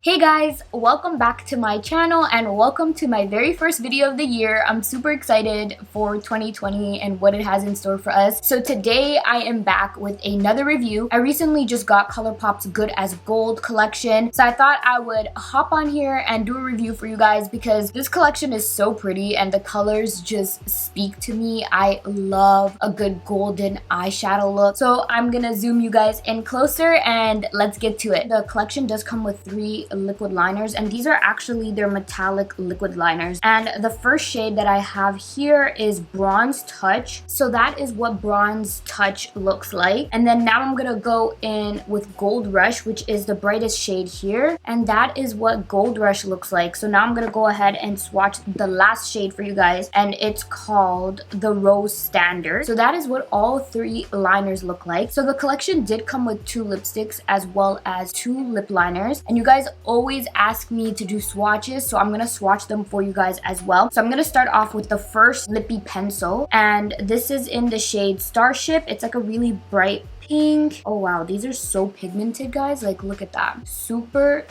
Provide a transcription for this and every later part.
Hey guys, welcome back to my channel and welcome to my very first video of the year. I'm super excited for 2020 and what it has in store for us. So today I am back with another review. I recently just got ColourPop's Good as Gold collection, so I thought I would hop on here and do a review for you guys because this collection is so pretty and the colors just speak to me. I love a good golden eyeshadow look. So I'm gonna zoom you guys in closer and let's get to it. The collection does come with 3 liquid liners, and these are actually their metallic liquid liners. And the first shade that I have here is Bronze Touch. So that is what Bronze Touch looks like. And then now I'm gonna go in with Gold Rush, which is the brightest shade here, and that is what Gold Rush looks like. So now I'm gonna go ahead and swatch the last shade for you guys, and it's called the Rose Standard. So that is what all 3 liners look like. So the collection did come with 2 lipsticks as well as 2 lip liners, and you guys always ask me to do swatches, so I'm gonna swatch them for you guys as well. So I'm gonna start off with the first lippy pencil, and this is in the shade Starship. It's like a really bright pink. Oh wow, these are so pigmented, guys. Like, look at that. Super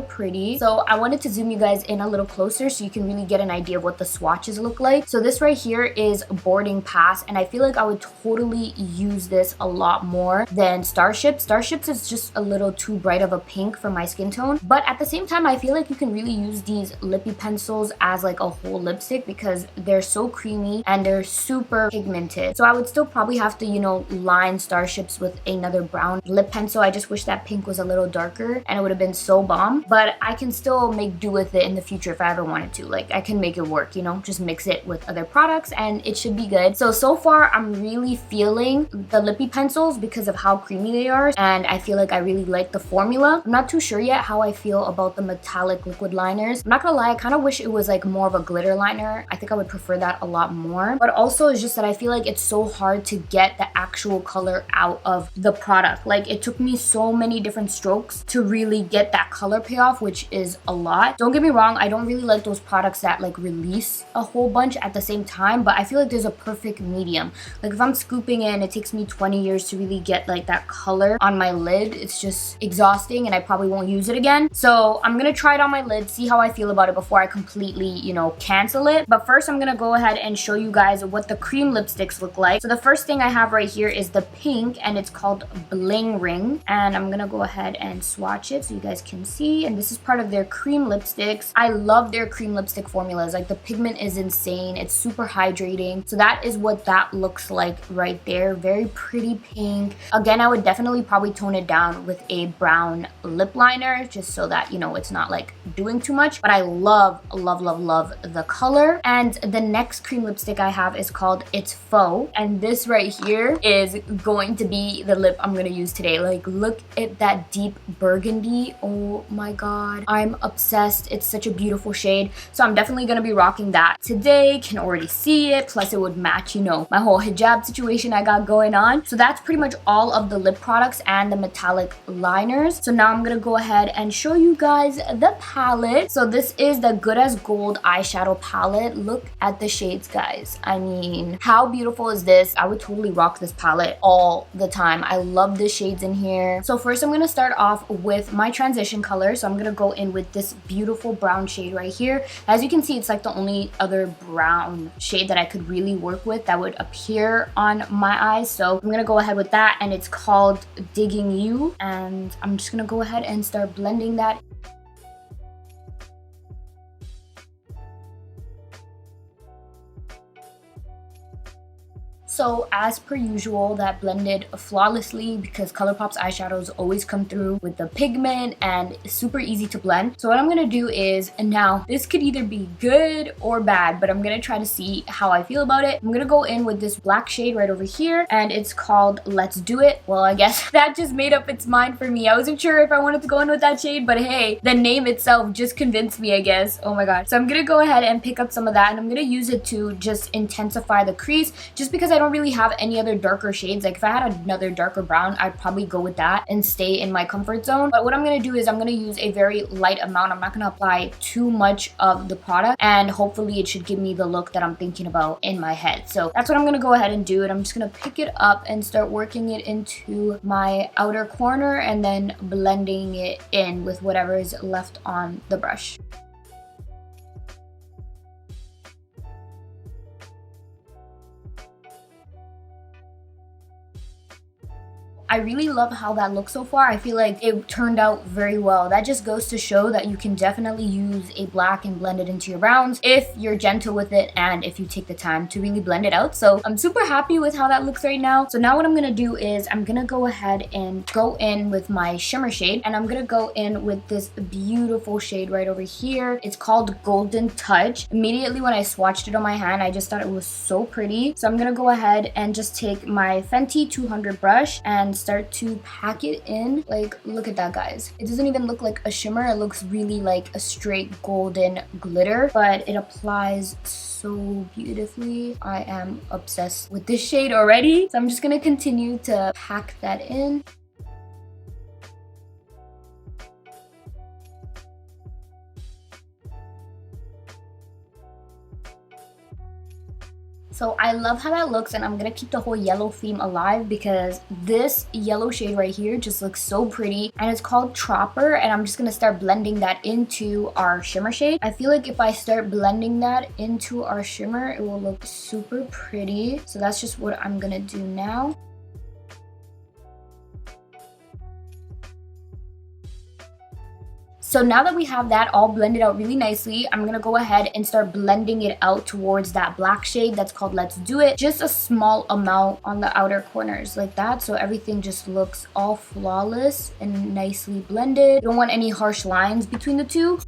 pretty. So I wanted to zoom you guys in a little closer so you can really get an idea of what the swatches look like. So this right here is Boarding Pass, and I feel like I would totally use this a lot more than Starship. Starships is just a little too bright of a pink for my skin tone, but at the same time I feel like you can really use these lippy pencils as like a whole lipstick because they're so creamy and they're super pigmented. So I would still probably have to, you know, line Starships with another brown lip pencil. I just wish that pink was a little darker and it would have been so bomb, but I can still make do with it in the future if I ever wanted to. Like, I can make it work, you know, just mix it with other products and it should be good. So far I'm really feeling the lippy pencils because of how creamy they are, and I feel like I really like the formula. I'm not too sure yet how I feel about the metallic liquid liners. I'm not gonna lie, I kind of wish it was like more of a glitter liner. I think I would prefer that a lot more, but also it's just that I feel like it's so hard to get the actual color out of the product. Like, it took me so many different strokes to really get that color payoff, which is a lot. Don't get me wrong, I don't really like those products that like release a whole bunch at the same time, but I feel like there's a perfect medium. Like, if I'm scooping in, it takes me 20 years to really get like that color on my lid. It's just exhausting and I probably won't use it again. So I'm gonna try it on my lid, see how I feel about it before I completely, you know, cancel it. But first I'm gonna go ahead and show you guys what the cream lipsticks look like. So the first thing I have right here is the pink, and it's called Bling Ring, and I'm gonna go ahead and swatch it so you guys can see. And this is part of their cream lipsticks. I love their cream lipstick formulas. Like, the pigment is insane. It's super hydrating. So that is what that looks like right there. Very pretty pink. Again, I would definitely probably tone it down with a brown lip liner just so that, you know, it's not like doing too much, but I love the color. And the next cream lipstick I have is called It's Faux, and this right here is going to be the lip I'm gonna use today. Like, look at that deep burgundy. Oh my god, I'm obsessed. It's such a beautiful shade, so I'm definitely gonna be rocking that today. Can already see it, plus it would match, you know, my whole hijab situation I got going on. So that's pretty much all of the lip products and the metallic liners. So now I'm gonna go ahead and show you guys the palette. So this is the Good as Gold eyeshadow palette. Look at the shades, guys. I mean, how beautiful is this? I would totally rock this palette all the time. I love the shades in here. So first I'm gonna start off with my transition color. So I'm gonna go in with this beautiful brown shade right here. As you can see, it's like the only other brown shade that I could really work with that would appear on my eyes. So I'm gonna go ahead with that, and it's called Digging You. And I'm just gonna go ahead and start blending that. So as per usual, that blended flawlessly because ColourPop's eyeshadows always come through with the pigment and it's super easy to blend. So what I'm gonna do is, and now this could either be good or bad, but I'm gonna try to see how I feel about it. I'm gonna go in with this black shade right over here, and it's called Let's Do It. Well, I guess that just made up its mind for me. I wasn't sure if I wanted to go in with that shade, but hey, the name itself just convinced me, I guess. Oh my god. So I'm gonna go ahead and pick up some of that, and I'm gonna use it to just intensify the crease, just because I don't don't really have any other darker shades. Like if I had another darker brown, I'd probably go with that and stay in my comfort zone. But what I'm gonna do is I'm gonna use a very light amount. I'm not gonna apply too much of the product, and hopefully it should give me the look that I'm thinking about in my head. So that's what I'm gonna go ahead and do. And I'm just gonna pick it up and start working it into my outer corner and then blending it in with whatever is left on the brush. I really love how that looks so far. I feel like it turned out very well. That just goes to show that you can definitely use a black and blend it into your browns if you're gentle with it and if you take the time to really blend it out. So I'm super happy with how that looks right now. So now what I'm gonna do is I'm gonna go ahead and go in with my shimmer shade, and I'm gonna go in with this beautiful shade right over here. It's called Golden Touch. Immediately when I swatched it on my hand, I just thought it was so pretty. So I'm gonna go ahead and just take my Fenty 200 brush and start to pack it in. Like, look at that, guys. It doesn't even look like a shimmer. It looks really like a straight golden glitter, but it applies so beautifully. I am obsessed with this shade already. So I'm just gonna continue to pack that in. So I love how that looks, and I'm gonna keep the whole yellow theme alive because this yellow shade right here just looks so pretty, and it's called Tropper, and I'm just gonna start blending that into our shimmer shade. I feel like if I start blending that into our shimmer, it will look super pretty. So that's just what I'm gonna do now. So now that we have that all blended out really nicely, I'm gonna go ahead and start blending it out towards that black shade that's called Let's Do It. Just a small amount on the outer corners like that, so everything just looks all flawless and nicely blended. You don't want any harsh lines between the two.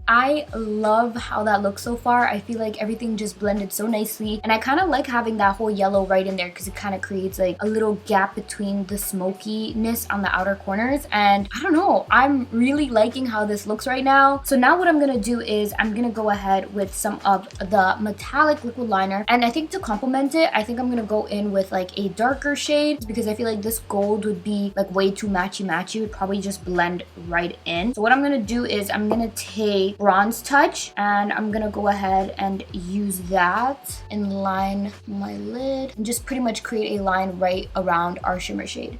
I love how that looks so far. I feel like everything just blended so nicely, and I kind of like having that whole yellow right in there because it kind of creates like a little gap between the smokiness on the outer corners. And I don't know, I'm really liking how this looks right now. So now what I'm gonna do is I'm gonna go ahead with some of the metallic liquid liner, and I think to complement it, I think I'm gonna go in with like a darker shade because I feel like this gold would be like way too matchy-matchy. It would probably just blend right in. So what I'm gonna do is I'm gonna take Bronze Touch, and I'm gonna go ahead and use that and line my lid and just pretty much create a line right around our shimmer shade.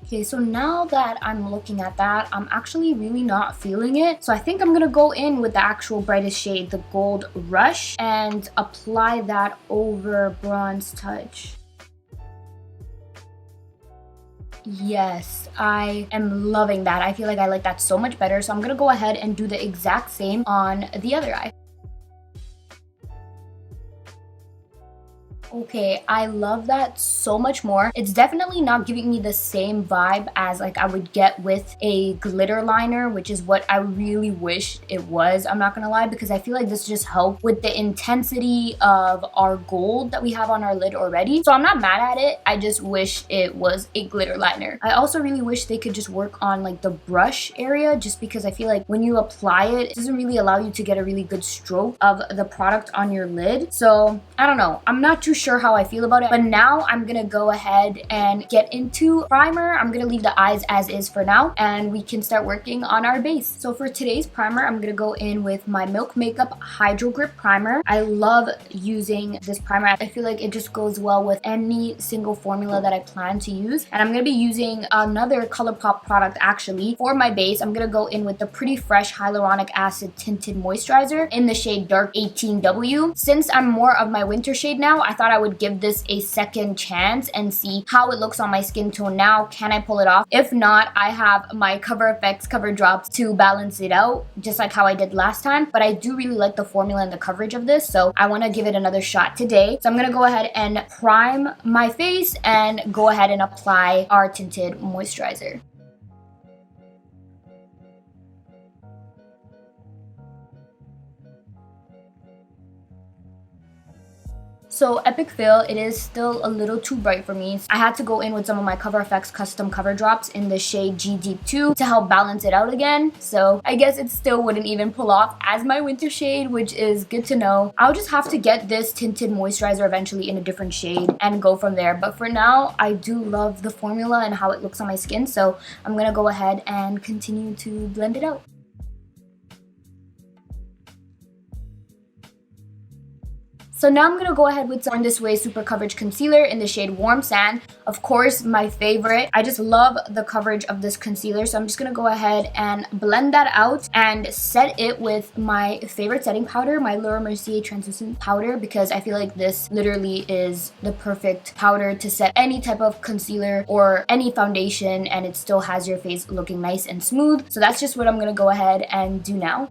Okay, so now that I'm looking at that, I'm actually really not feeling it. So I think I'm gonna go in with the actual brightest shade, the Gold Rush, and apply that over Bronze Touch. Yes, I am loving that. I feel like I like that so much better. So I'm gonna go ahead and do the exact same on the other eye. Okay, I love that so much more. It's definitely not giving me the same vibe as like I would get with a glitter liner, which is what I really wish it was. I'm not gonna lie, because I feel like this just helped with the intensity of our gold that we have on our lid already. So I'm not mad at it. I just wish it was a glitter liner. I also really wish they could just work on like the brush area, just because I feel like when you apply it, it doesn't really allow you to get a really good stroke of the product on your lid. So I don't know. I'm not too sure how I feel about it, but now I'm gonna go ahead and get into primer. I'm gonna leave the eyes as is for now, and we can start working on our base. So for today's primer, I'm gonna go in with my Milk Makeup Hydro Grip Primer. I love using this primer. I feel like it just goes well with any single formula that I plan to use, and I'm gonna be using another ColourPop product actually for my base. I'm gonna go in with the Pretty Fresh Hyaluronic Acid Tinted Moisturizer in the shade Dark 18W. Since I'm more of my winter shade now, I thought I would give this a second chance and see how it looks on my skin tone now. Can I pull it off? If not, I have my Cover FX Cover Drops to balance it out, just like how I did last time. But I do really like the formula and the coverage of this, so I want to give it another shot today. So I'm going to go ahead and prime my face and go ahead and apply our tinted moisturizer. So epic fail, it is still a little too bright for me. I had to go in with some of my Cover FX custom cover drops in the shade G Deep 2 to help balance it out again. So I guess it still wouldn't even pull off as my winter shade, which is good to know. I'll just have to get this tinted moisturizer eventually in a different shade and go from there. But for now, I do love the formula and how it looks on my skin. So I'm gonna go ahead and continue to blend it out. So now I'm gonna go ahead with Born This Way Super Coverage Concealer in the shade Warm Sand. Of course, my favorite. I just love the coverage of this concealer. So I'm just gonna go ahead and blend that out and set it with my favorite setting powder, my Laura Mercier Translucent Powder, because I feel like this literally is the perfect powder to set any type of concealer or any foundation, and it still has your face looking nice and smooth. So that's just what I'm gonna go ahead and do now.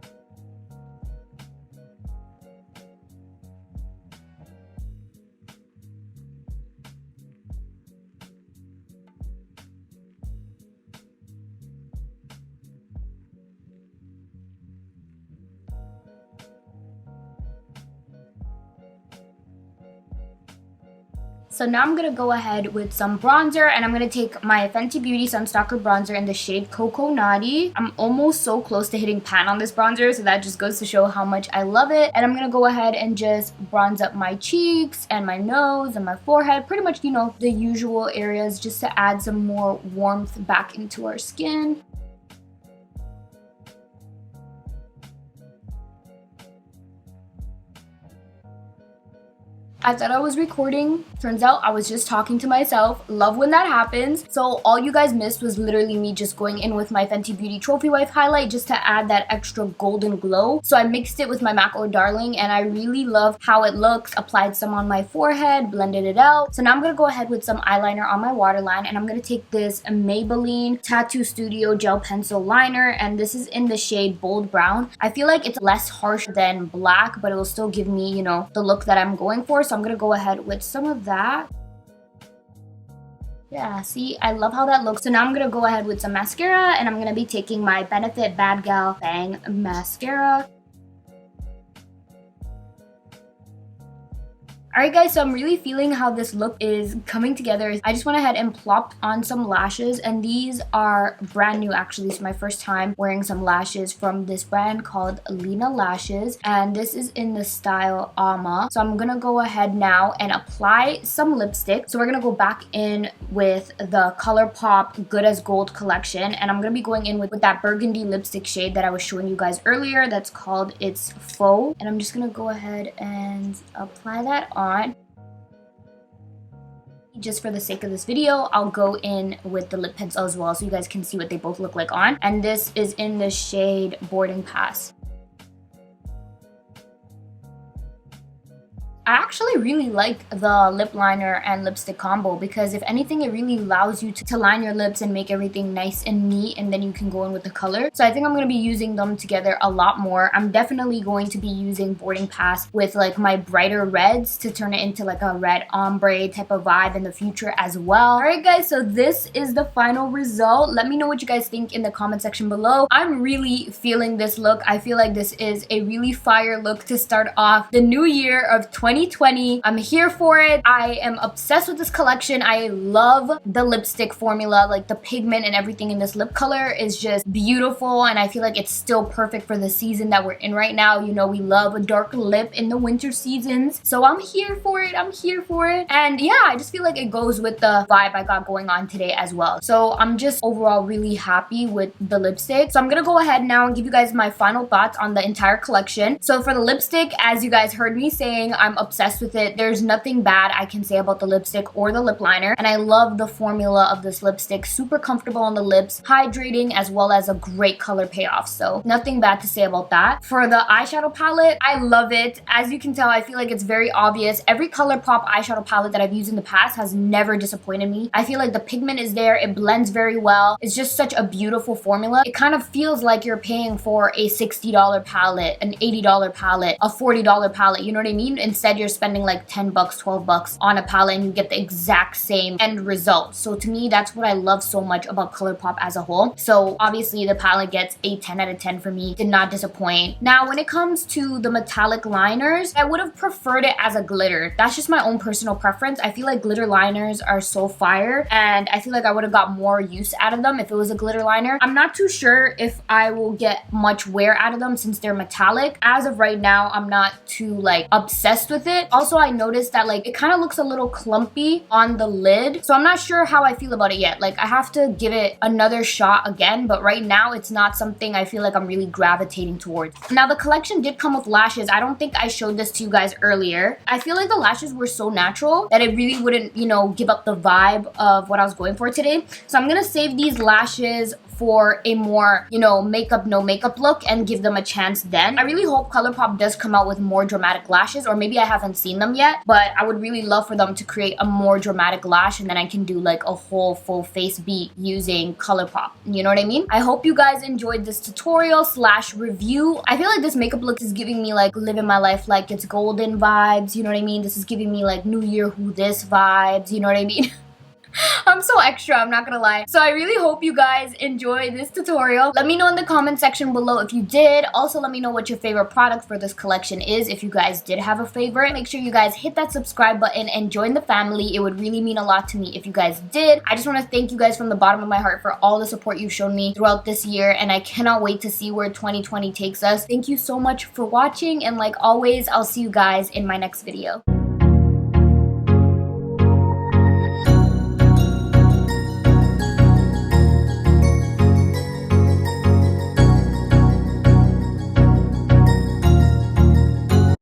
So now I'm gonna go ahead with some bronzer, and I'm gonna take my Fenty Beauty Sunstalker bronzer in the shade Coco Naughty. I'm almost so close to hitting pan on this bronzer, so that just goes to show how much I love it. And I'm gonna go ahead and just bronze up my cheeks and my nose and my forehead, pretty much, you know, the usual areas, just to add some more warmth back into our skin. I thought I was recording. Turns out I was just talking to myself. Love when that happens. So all you guys missed was literally me just going in with my Fenty Beauty Trophy Wife highlight just to add that extra golden glow. So I mixed it with my MAC Oh Darling, and I really love how it looks. Applied some on my forehead, blended it out. So now I'm gonna go ahead with some eyeliner on my waterline, and I'm gonna take this Maybelline Tattoo Studio Gel Pencil Liner, and this is in the shade Bold Brown. I feel like it's less harsh than black, but it will still give me, you know, the look that I'm going for. So I'm gonna go ahead with some of that. Yeah, see, I love how that looks. So now I'm gonna go ahead with some mascara, and I'm gonna be taking my Benefit Bad Gal Bang Mascara. Alright guys, so I'm really feeling how this look is coming together. I just went ahead and plopped on some lashes, and these are brand new actually. It's my first time wearing some lashes from this brand called Lena Lashes, and this is in the style Ama. So I'm gonna go ahead now and apply some lipstick. So we're gonna go back in with the ColourPop Good as Gold collection, and I'm gonna be going in with that burgundy lipstick shade that I was showing you guys earlier. That's called It's Faux, and I'm just gonna go ahead and apply that on. Just for the sake of this video, I'll go in with the lip pencil as well so you guys can see what they both look like on. And this is in the shade Boarding Pass. I actually really like the lip liner and lipstick combo, because if anything, it really allows you to line your lips and make everything nice and neat, and then you can go in with the color. So I think I'm going to be using them together a lot more. I'm definitely going to be using Boarding Pass with like my brighter reds to turn it into like a red ombre type of vibe in the future as well. Alright guys, so this is the final result. Let me know what you guys think in the comment section below. I'm really feeling this look. I feel like this is a really fire look to start off the new year of 2020. I'm here for it. I am obsessed with this collection. I love the lipstick formula, like the pigment and everything in this lip color is just beautiful, and I feel like it's still perfect for the season that we're in right now. You know, we love a dark lip in the winter seasons, so I'm here for it. I'm here for it. And yeah, I just feel like it goes with the vibe I got going on today as well. So I'm just overall really happy with the lipstick. So I'm gonna go ahead now and give you guys my final thoughts on the entire collection. So for the lipstick, as you guys heard me saying, I'm obsessed with it. There's nothing bad I can say about the lipstick or the lip liner, and I love the formula of this lipstick. Super comfortable on the lips, hydrating, as well as a great color payoff. So nothing bad to say about that. For the eyeshadow palette, I love it. As you can tell, I feel like it's very obvious. Every ColourPop eyeshadow palette that I've used in the past has never disappointed me. I feel like the pigment is there. It blends very well. It's just such a beautiful formula. It kind of feels like you're paying for a $60 palette, an $80 palette, a $40 palette. You know what I mean? Instead instead you're spending like 10 bucks, 12 bucks on a palette and you get the exact same end result. So to me, that's what I love so much about ColourPop as a whole. So obviously the palette gets a 10 out of 10 for me. Did not disappoint. Now when it comes to the metallic liners, I would have preferred it as a glitter. That's just my own personal preference. I feel like glitter liners are so fire, and I feel like I would have got more use out of them if it was a glitter liner. I'm not too sure if I will get much wear out of them since they're metallic. As of right now, I'm not too like obsessed with it. Also, I noticed that like it kind of looks a little clumpy on the lid, so I'm not sure how I feel about it yet. Like I have to give it another shot again, but right now it's not something I feel like I'm really gravitating towards. Now the collection did come with lashes. I don't think I showed this to you guys earlier. I feel like the lashes were so natural that it really wouldn't, you know, give up the vibe of what I was going for today. So I'm gonna save these lashes for a more, you know, makeup, no makeup look and give them a chance then. I really hope ColourPop does come out with more dramatic lashes, or maybe I haven't seen them yet, but I would really love for them to create a more dramatic lash and then I can do like a whole full face beat using ColourPop. You know what I mean? I hope you guys enjoyed this tutorial slash review. I feel like this makeup look is giving me like living my life like it's golden vibes, you know what I mean? This is giving me like New Year Who This vibes, you know what I mean? I'm so extra, I'm not gonna lie. So I really hope you guys enjoyed this tutorial. Let me know in the comment section below if you did. Also, let me know what your favorite product for this collection is, if you guys did have a favorite. Make sure you guys hit that subscribe button and join the family. It would really mean a lot to me if you guys did. I just want to thank you guys from the bottom of my heart for all the support you've shown me throughout this year, and I cannot wait to see where 2020 takes us. Thank you so much for watching, and like always, I'll see you guys in my next video.